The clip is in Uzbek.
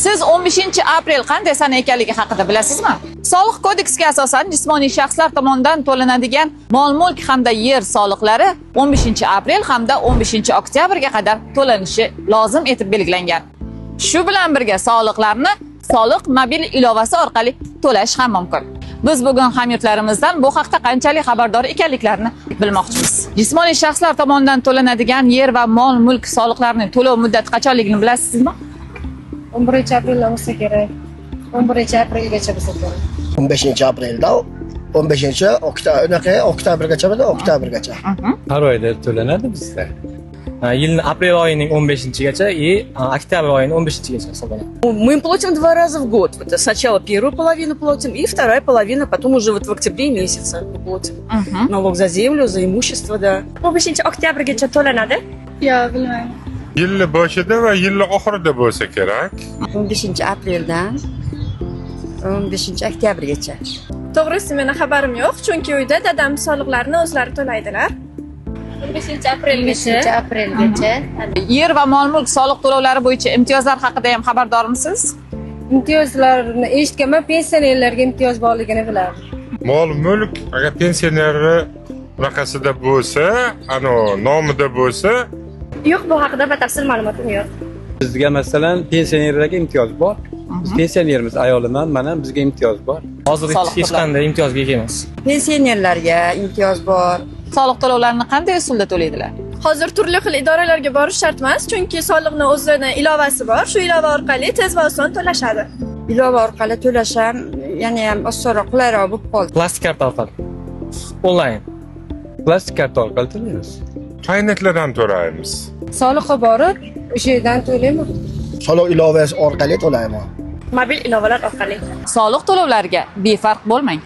Siz 15-aprel qanday sana ekanligi haqida bilasizmi? Soliq kodeksiga asosan jismoniy shaxslar tomonidan to'lanadigan mol-mulk hamda yer soliqlari 15-aprel hamda 15-oktyabrga qadar to'lanishi lozim etib belgilangan. Shu bilan birga soliqlarni soliq mobil ilovasi orqali to'lash ham mumkin. Biz bugun hamyurtlarimizdan bu haqda qanchalik xabardor ekanliklarini bilmoqchimiz. Jismoniy shaxslar tomonidan to'lanadigan yer va mol-mulk soliqlarining to'lov muddati qachonligini bilasizmi? 11-aprelda bo'lsa kerak. 11-aprelgacha bo'lsa kerak. 15-aprelda 15-oktyabrgacha, oktyabrgacha. Har oyda to'lanadi bizda. Yilning aprel oyining 15-gacha и oktyabr oyining 15-gacha hisoblanadi. Мы платим 2 раза в год. Вот сначала первую половину платим, и вторая половина, потом уже вот в октябре месяце мы платим. Налог за землю, за имущество, да. 15-oktyabrgacha to'lanadi. Yo'q, bilmayman. Yilni boshida va yilni oxirida bo'lsa kerak. 15-apreldan 15-oktyabrgacha. To'g'risi meni xabarim yo'q, chunki uyda dadam soliqlarni o'zlari to'laydilar. 15-aprelgacha. Yer va mol-mulk soliq to'lovlari bo'yicha imtiyozlar haqida ham xabardormisiz? Imtiyozlarni eshitganman, pensionerlarga imtiyoz borligini bilardim. Mol-mulk agar pensionerni bunaqasida bo'lsa, nomida bo'lsa, Yo'q, bu haqida batafsil ma'lumotim yo'q. Bizga masalan pensionerlarga imtiyoz bor. Biz pensionermiz, ayolimman, mana bizga imtiyoz bor. Hozir hech qanday imtiyozga ega emas. Pensionerlarga imtiyoz bor. Soliq to'lovlarini qanday usulda to'laydilar? Hozir turli xil idoralarga borish shart emas, chunki soliqni o'zini ilovasi bor. Shu ilova orqali tez va oson to'lashadi. Ilova orqali to'lash ham yana ham osonroq, qulayroq bo'lib qoldi. Plastik karta orqali. Onlayn. Plastik karta orqali to'laymiz. qaynaklardan to'laymiz. Soliqqa borib, o'sha yerdan to'layman. Soliq ilovasi orqali to'layman. Mobil ilovalar orqali. Soliq to'lovlariga befarq bo'lmang.